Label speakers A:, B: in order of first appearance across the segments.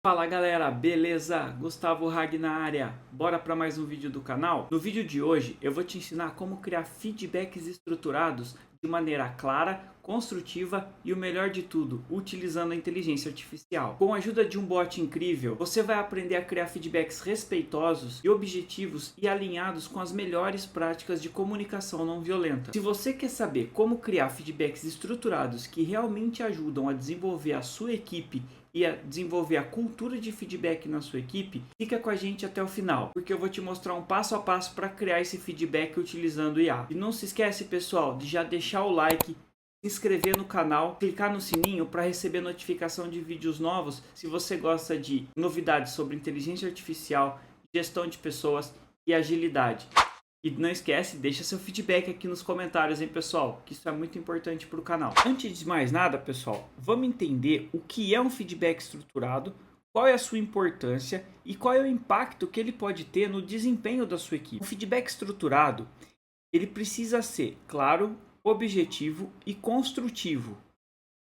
A: Fala galera, beleza? Gustavo Hag na área. Bora para mais um vídeo do canal? No vídeo de hoje eu vou te ensinar como criar feedbacks estruturados de maneira clara, construtiva e o melhor de tudo, utilizando a inteligência artificial. Com a ajuda de um bot incrível, você vai aprender a criar feedbacks respeitosos e objetivos e alinhados com as melhores práticas de comunicação não violenta. Se você quer saber como criar feedbacks estruturados que realmente ajudam a desenvolver a sua equipe e a desenvolver a cultura de feedback na sua equipe, fica com a gente até o final, porque eu vou te mostrar um passo a passo para criar esse feedback utilizando o IA. E não se esquece, pessoal, de já deixar o like, se inscrever no canal, clicar no sininho para receber notificação de vídeos novos se você gosta de novidades sobre inteligência artificial, gestão de pessoas e agilidade. E não esquece, deixa seu feedback aqui nos comentários, hein, pessoal? Que isso é muito importante para o canal. Antes de mais nada, pessoal, vamos entender o que é um feedback estruturado, qual é a sua importância e qual é o impacto que ele pode ter no desempenho da sua equipe. O feedback estruturado, ele precisa ser claro, objetivo e construtivo.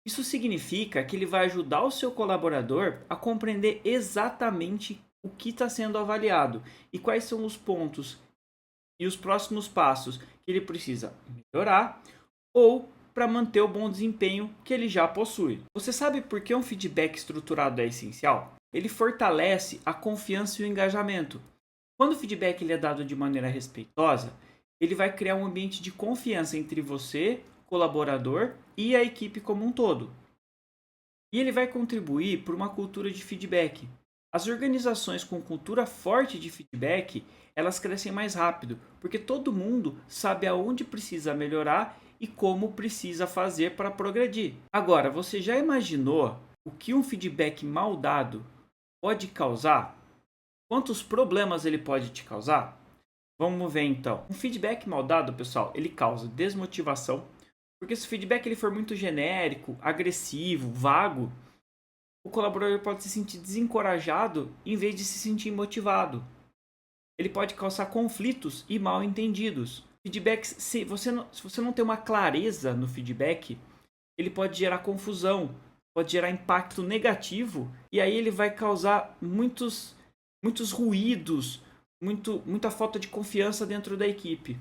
A: Isso significa que ele vai ajudar o seu colaborador a compreender exatamente o que está sendo avaliado e quais são os pontos e os próximos passos que ele precisa melhorar ou para manter o bom desempenho que ele já possui. Você sabe por que um feedback estruturado é essencial? Ele fortalece a confiança e o engajamento. Quando o feedback ele é dado de maneira respeitosa, ele vai criar um ambiente de confiança entre você, colaborador e a equipe como um todo. E ele vai contribuir para uma cultura de feedback. As organizações com cultura forte de feedback, elas crescem mais rápido, porque todo mundo sabe aonde precisa melhorar e como precisa fazer para progredir. Agora, você já imaginou o que um feedback mal dado pode causar? Quantos problemas ele pode te causar? Vamos ver então. Um feedback mal dado, pessoal, ele causa desmotivação, porque se o feedback ele for muito genérico, agressivo, vago, o colaborador pode se sentir desencorajado em vez de se sentir motivado. Ele pode causar conflitos e mal entendidos. Feedbacks, se você não tem uma clareza no feedback, ele pode gerar confusão, pode gerar impacto negativo e aí ele vai causar muitos ruídos, muita falta de confiança dentro da equipe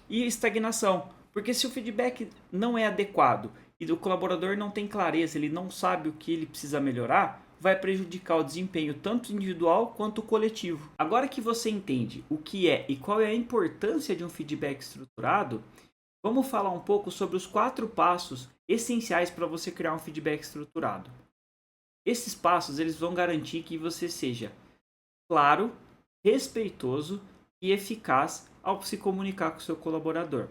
A: e estagnação. Porque se o feedback não é adequado e o colaborador não tem clareza, ele não sabe o que ele precisa melhorar, vai prejudicar o desempenho tanto individual quanto coletivo. Agora que você entende o que é e qual é a importância de um feedback estruturado, vamos falar um pouco sobre os 4 passos essenciais para você criar um feedback estruturado. Esses passos eles vão garantir que você seja claro, respeitoso e eficaz ao se comunicar com o seu colaborador.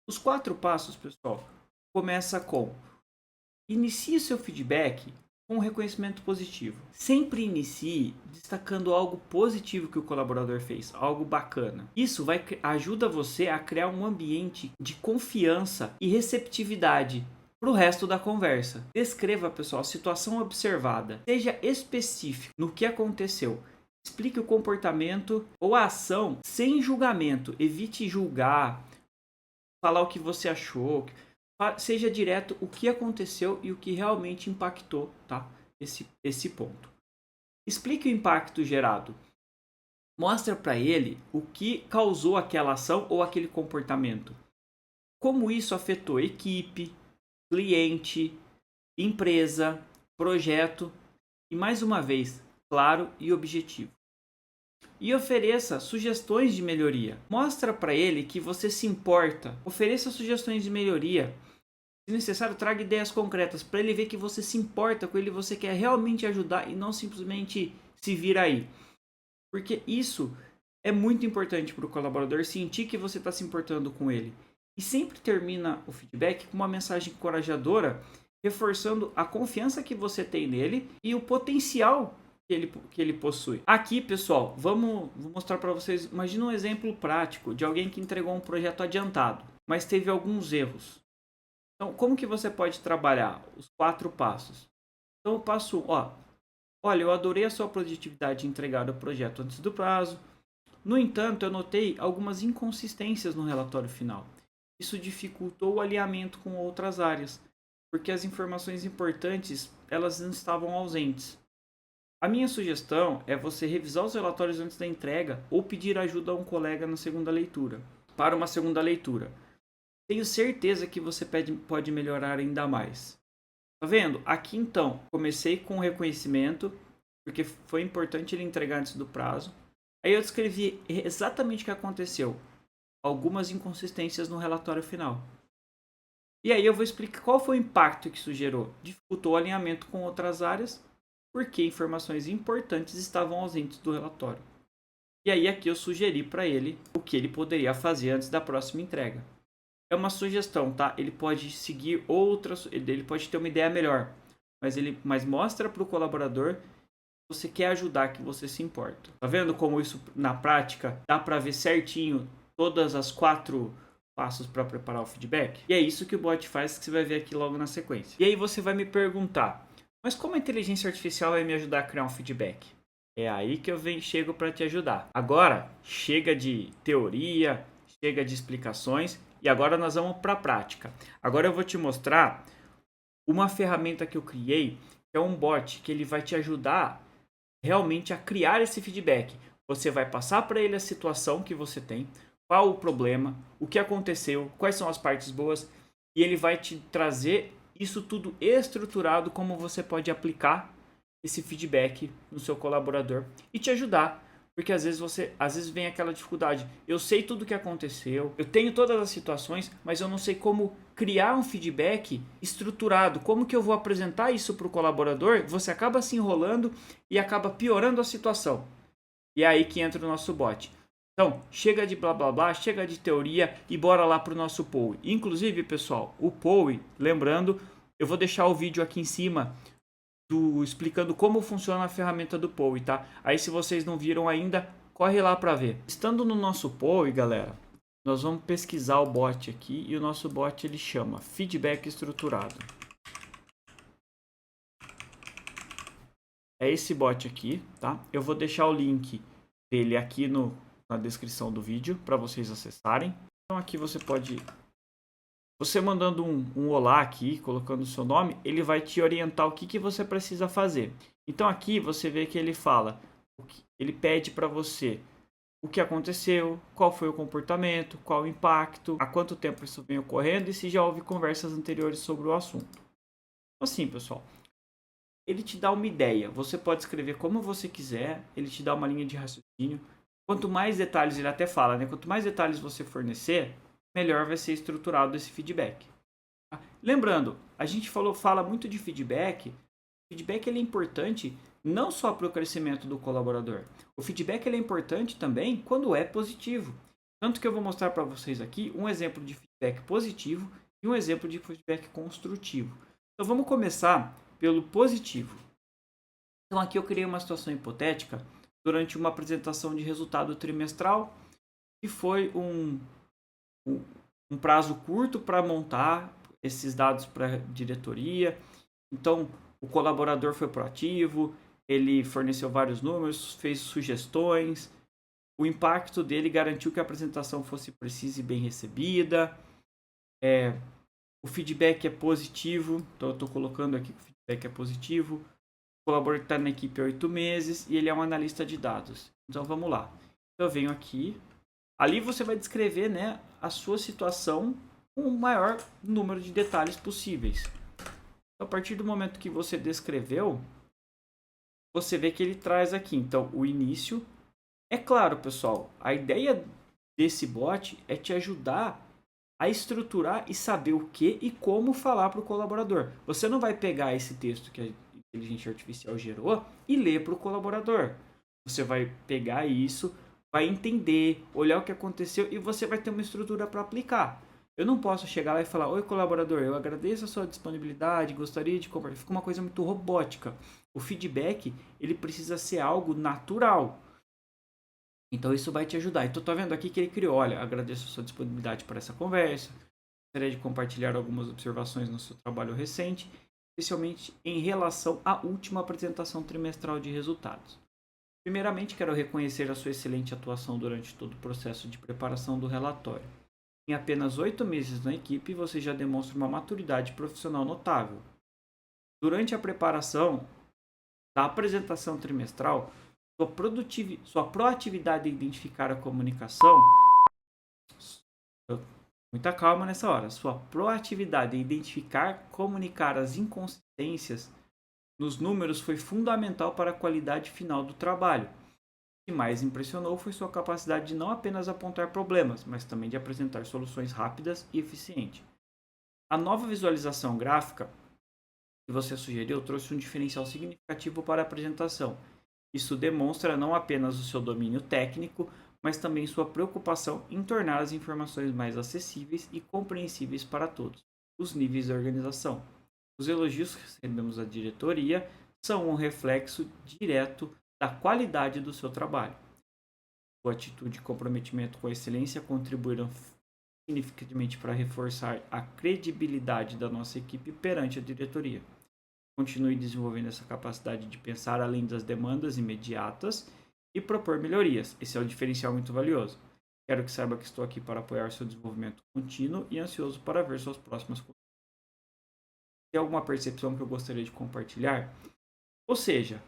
A: Os 4 passos, pessoal, começa com: inicie seu feedback com um reconhecimento positivo. Sempre inicie destacando algo positivo que o colaborador fez, algo bacana. Isso ajuda você a criar um ambiente de confiança e receptividade para o resto da conversa. Descreva, pessoal, a situação observada. Seja específico no que aconteceu. Explique o comportamento ou a ação sem julgamento. Evite julgar, falar o que você achou. Seja direto o que aconteceu e o que realmente impactou, tá? Esse ponto. Explique o impacto gerado. Mostra para ele o que causou aquela ação ou aquele comportamento. Como isso afetou equipe, cliente, empresa, projeto e, mais uma vez, claro e objetivo. E ofereça sugestões de melhoria. Mostra para ele que você se importa. Ofereça sugestões de melhoria. Se necessário, traga ideias concretas para ele ver que você se importa com ele, você quer realmente ajudar e não simplesmente se vir aí. Porque isso é muito importante para o colaborador sentir que você está se importando com ele. E sempre termina o feedback com uma mensagem encorajadora, reforçando a confiança que você tem nele e o potencial que ele possui. Aqui, pessoal, vou mostrar para vocês. Imagina um exemplo prático de alguém que entregou um projeto adiantado, mas teve alguns erros. Então, como que você pode trabalhar os 4 passos? Então, o passo 1, olha, eu adorei a sua produtividade em entregar o projeto antes do prazo. No entanto, eu notei algumas inconsistências no relatório final. Isso dificultou o alinhamento com outras áreas, porque as informações importantes elas não estavam ausentes. A minha sugestão é você revisar os relatórios antes da entrega ou pedir ajuda a um colega na segunda leitura, para uma segunda leitura. Tenho certeza que você pode melhorar ainda mais. Tá vendo? Aqui então, comecei com o reconhecimento, porque foi importante ele entregar antes do prazo. Aí eu descrevi exatamente o que aconteceu. Algumas inconsistências no relatório final. E aí eu vou explicar qual foi o impacto que isso gerou. Dificultou o alinhamento com outras áreas, porque informações importantes estavam ausentes do relatório. E aí aqui eu sugeri para ele o que ele poderia fazer antes da próxima entrega. É uma sugestão, tá? Ele pode seguir outras, ele pode ter uma ideia melhor, mas mostra para o colaborador que você quer ajudar, que você se importa. Tá vendo como isso na prática dá para ver certinho todas as 4 passos para preparar o feedback? E é isso que o bot faz, que você vai ver aqui logo na sequência. E aí você vai me perguntar, mas como a inteligência artificial vai me ajudar a criar um feedback? É aí que eu chego para te ajudar. Agora, chega de teoria, chega de explicações e agora nós vamos para a prática. Agora eu vou te mostrar uma ferramenta que eu criei, que é um bot que ele vai te ajudar realmente a criar esse feedback. Você vai passar para ele a situação que você tem, qual o problema, o que aconteceu, quais são as partes boas, e ele vai te trazer isso tudo estruturado, como você pode aplicar esse feedback no seu colaborador e te ajudar, porque às vezes vem aquela dificuldade. Eu sei tudo o que aconteceu, eu tenho todas as situações, mas eu não sei como criar um feedback estruturado, como que eu vou apresentar isso para o colaborador. Você acaba se enrolando e acaba piorando a situação. E é aí que entra o nosso bot. Então, chega de blá blá blá, chega de teoria e bora lá para o nosso POE. Inclusive, pessoal, o POE, lembrando, eu vou deixar o vídeo aqui em cima explicando como funciona a ferramenta do POE, tá? Aí se vocês não viram ainda, corre lá para ver. Estando no nosso POE, galera, nós vamos pesquisar o bot aqui e o nosso bot ele chama feedback estruturado. É esse bot aqui, tá? Eu vou deixar o link dele aqui na descrição do vídeo para vocês acessarem. Então aqui você pode... Você mandando um olá aqui, colocando o seu nome, ele vai te orientar o que você precisa fazer. Então aqui você vê que ele fala, ele pede para você o que aconteceu, qual foi o comportamento, qual o impacto, há quanto tempo isso vem ocorrendo e se já houve conversas anteriores sobre o assunto. Assim, pessoal, ele te dá uma ideia. Você pode escrever como você quiser, ele te dá uma linha de raciocínio. Quanto mais detalhes, ele até fala, né? Quanto mais detalhes você fornecer, melhor vai ser estruturado esse feedback. Lembrando, a gente fala muito de feedback. O feedback ele é importante não só para o crescimento do colaborador. O feedback ele é importante também quando é positivo. Tanto que eu vou mostrar para vocês aqui um exemplo de feedback positivo e um exemplo de feedback construtivo. Então vamos começar pelo positivo. Então aqui eu criei uma situação hipotética durante uma apresentação de resultado trimestral e foi um prazo curto para montar esses dados para a diretoria. Então, o colaborador foi proativo, ele forneceu vários números, fez sugestões. O impacto dele garantiu que a apresentação fosse precisa e bem recebida. O feedback é positivo, então eu estou colocando aqui que o feedback é positivo. O colaborador está na equipe há 8 meses e ele é um analista de dados. Então, vamos lá. Eu venho aqui. Ali você vai descrever, né, a sua situação com o maior número de detalhes possíveis. Então, a partir do momento que você descreveu, você vê que ele traz aqui, então, o início. É claro, pessoal, a ideia desse bot é te ajudar a estruturar e saber o que e como falar para o colaborador. Você não vai pegar esse texto que a inteligência artificial gerou e ler para o colaborador. Você vai pegar isso, vai entender, olhar o que aconteceu e você vai ter uma estrutura para aplicar. Eu não posso chegar lá e falar, oi colaborador, eu agradeço a sua disponibilidade, gostaria de conversar. Fica uma coisa muito robótica. O feedback, ele precisa ser algo natural. Então isso vai te ajudar. Então tá vendo aqui que ele criou, olha, agradeço a sua disponibilidade para essa conversa. Gostaria de compartilhar algumas observações no seu trabalho recente, especialmente em relação à última apresentação trimestral de resultados. Primeiramente, quero reconhecer a sua excelente atuação durante todo o processo de preparação do relatório. Em apenas 8 meses na equipe, você já demonstra uma maturidade profissional notável. Durante a preparação da apresentação trimestral, sua proatividade em identificar a comunicação, muita calma nessa hora, sua proatividade em identificar, comunicar as inconsistências nos números foi fundamental para a qualidade final do trabalho. O que mais impressionou foi sua capacidade de não apenas apontar problemas, mas também de apresentar soluções rápidas e eficientes. A nova visualização gráfica que você sugeriu trouxe um diferencial significativo para a apresentação. Isso demonstra não apenas o seu domínio técnico, mas também sua preocupação em tornar as informações mais acessíveis e compreensíveis para todos os níveis da organização. Os elogios que recebemos da diretoria são um reflexo direto da qualidade do seu trabalho. Sua atitude e comprometimento com a excelência contribuíram significativamente para reforçar a credibilidade da nossa equipe perante a diretoria. Continue desenvolvendo essa capacidade de pensar além das demandas imediatas e propor melhorias. Esse é um diferencial muito valioso. Quero que saiba que estou aqui para apoiar seu desenvolvimento contínuo e ansioso para ver suas próximas coisas. Tem alguma percepção que eu gostaria de compartilhar? Ou seja,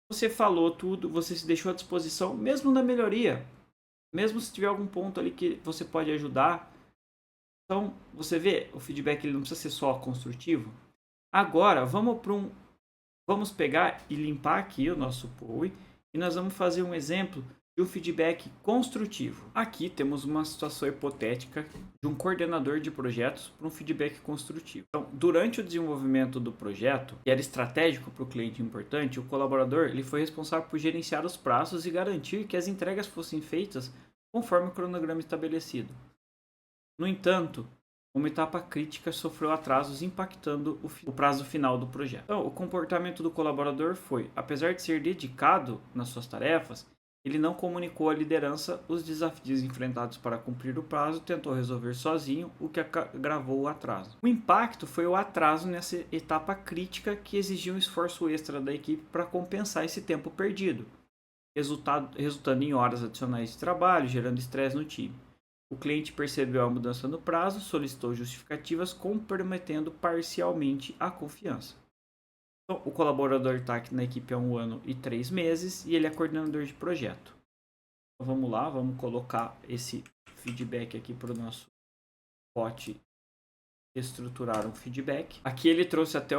A: você falou tudo, você se deixou à disposição, mesmo na melhoria. Mesmo se tiver algum ponto ali que você pode ajudar. Então, você vê, o feedback ele não precisa ser só construtivo. Agora, vamos pegar e limpar aqui o nosso POI e nós vamos fazer um exemplo de um feedback construtivo. Aqui temos uma situação hipotética de um coordenador de projetos para um feedback construtivo. Então, durante o desenvolvimento do projeto, que era estratégico para o cliente importante, o colaborador ele foi responsável por gerenciar os prazos e garantir que as entregas fossem feitas conforme o cronograma estabelecido. No entanto, uma etapa crítica sofreu atrasos impactando o prazo final do projeto. Então, o comportamento do colaborador foi, apesar de ser dedicado nas suas tarefas, ele não comunicou à liderança os desafios enfrentados para cumprir o prazo, tentou resolver sozinho, o que agravou o atraso. O impacto foi o atraso nessa etapa crítica que exigiu um esforço extra da equipe para compensar esse tempo perdido, resultando em horas adicionais de trabalho, gerando estresse no time. O cliente percebeu a mudança no prazo, solicitou justificativas, comprometendo parcialmente a confiança. Então, o colaborador está aqui na equipe há 1 ano e 3 meses e ele é coordenador de projeto. Então, vamos lá, vamos colocar esse feedback aqui para o nosso bot estruturar um feedback. Aqui ele trouxe até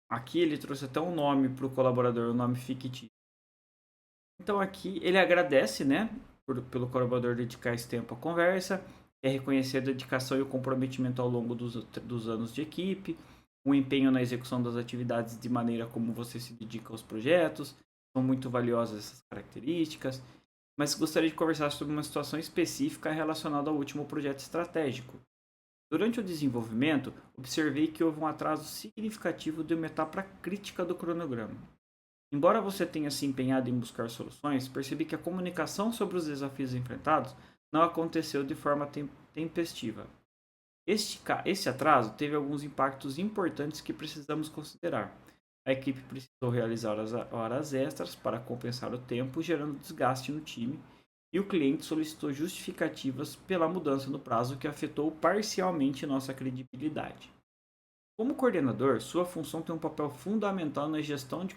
A: aqui ele trouxe até um nome para o colaborador, um nome fictício. Então aqui ele agradece, né, pelo colaborador dedicar esse tempo à conversa, reconhecer a dedicação e o comprometimento ao longo dos anos de equipe, o empenho na execução das atividades de maneira como você se dedica aos projetos, são muito valiosas essas características, mas gostaria de conversar sobre uma situação específica relacionada ao último projeto estratégico. Durante o desenvolvimento, observei que houve um atraso significativo de uma etapa crítica do cronograma. Embora você tenha se empenhado em buscar soluções, percebi que a comunicação sobre os enfrentados não aconteceu de forma tempestiva. Este atraso teve alguns impactos importantes que precisamos considerar. A equipe precisou realizar horas extras para compensar o tempo, gerando desgaste no time, e o cliente solicitou justificativas pela mudança no prazo, que afetou parcialmente nossa credibilidade. Como coordenador, sua função tem um papel fundamental na gestão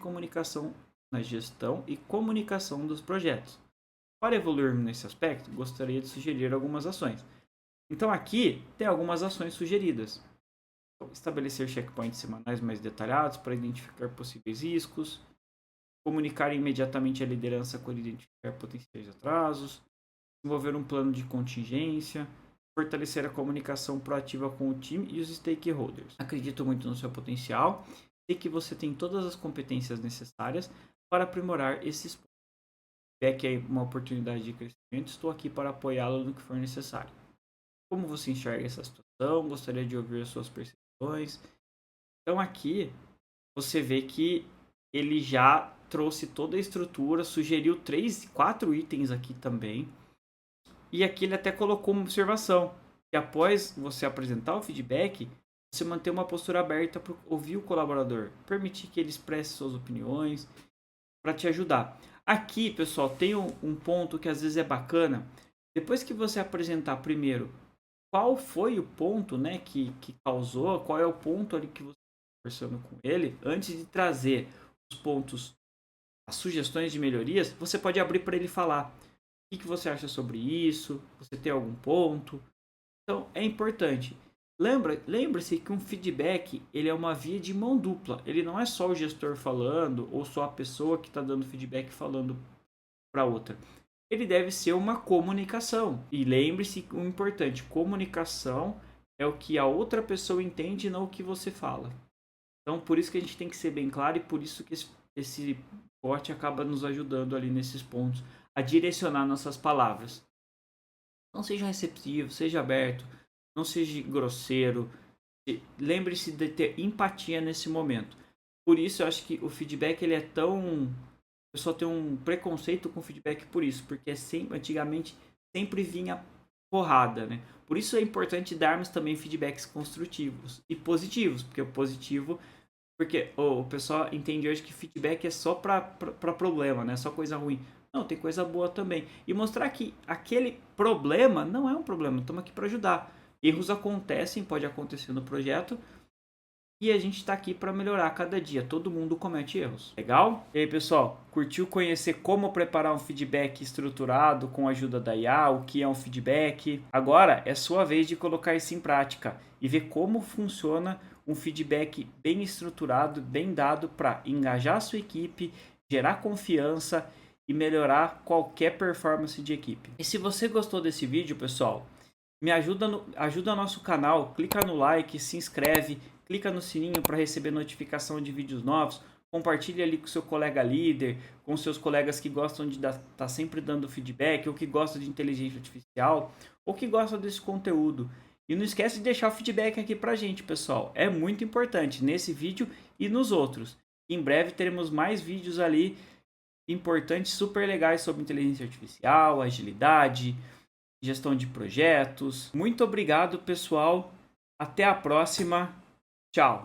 A: e comunicação dos projetos. Para evoluir nesse aspecto, gostaria de sugerir algumas ações. Então aqui tem algumas ações sugeridas. Estabelecer checkpoints semanais mais detalhados para identificar possíveis riscos, comunicar imediatamente à liderança quando identificar potenciais atrasos, desenvolver um plano de contingência, fortalecer a comunicação proativa com o time e os stakeholders. Acredito muito no seu potencial e que você tem todas as competências necessárias para aprimorar esses pontos. Se que é uma oportunidade de crescimento, estou aqui para apoiá-lo no que for necessário. Como você enxerga essa situação? Gostaria de ouvir as suas percepções. Então aqui você vê que ele já trouxe toda a estrutura, sugeriu 4 itens aqui também. E aqui ele até colocou uma observação, que após você apresentar o feedback, você manter uma postura aberta para ouvir o colaborador, permitir que ele expresse suas opiniões, para te ajudar. Aqui, pessoal, tem um ponto que às vezes é bacana. Depois que você apresentar primeiro qual foi o ponto, né, que causou, qual é o ponto ali que você conversando com ele, antes de trazer os pontos, as sugestões de melhorias, você pode abrir para ele falar. O que você acha sobre isso? Você tem algum ponto? Então, é importante. Lembre-se que um feedback ele é uma via de mão dupla. Ele não é só o gestor falando ou só a pessoa que está dando feedback falando para outra. Ele deve ser uma comunicação. E lembre-se que o importante, comunicação é o que a outra pessoa entende e não o que você fala. Então, por isso que a gente tem que ser bem claro e por isso que esse bot acaba nos ajudando ali nesses pontos a direcionar nossas palavras. Não seja receptivo, seja aberto, não seja grosseiro. Lembre-se de ter empatia nesse momento. Por isso eu acho que o feedback ele é tão... O pessoal tem um preconceito com feedback por isso, porque antigamente sempre vinha porrada, né? Por isso é importante darmos também feedbacks construtivos e positivos, porque o positivo, porque o pessoal entende hoje que feedback é só para problema, né? Só coisa ruim. Não, tem coisa boa também. E mostrar que aquele problema não é um problema, estamos aqui para ajudar. Erros acontecem, pode acontecer no projeto, e a gente está aqui para melhorar cada dia. Todo mundo comete erros. Legal? E aí, pessoal, curtiu conhecer como preparar um feedback estruturado com a ajuda da IA? O que é um feedback? Agora é sua vez de colocar isso em prática e ver como funciona um feedback bem estruturado, bem dado para engajar a sua equipe, gerar confiança e melhorar qualquer performance de equipe. E se você gostou desse vídeo, pessoal, me ajuda nosso canal, clica no like, se inscreve, clica no sininho para receber notificação de vídeos novos, compartilhe ali com seu colega líder, com seus colegas que gostam de estar sempre dando feedback, ou que gostam de inteligência artificial, ou que gostam desse conteúdo. E não esquece de deixar o feedback aqui pra gente, pessoal. É muito importante nesse vídeo e nos outros. Em breve teremos mais vídeos ali importantes, super legais sobre inteligência artificial, agilidade, gestão de projetos. Muito obrigado, pessoal. Até a próxima. Tchau.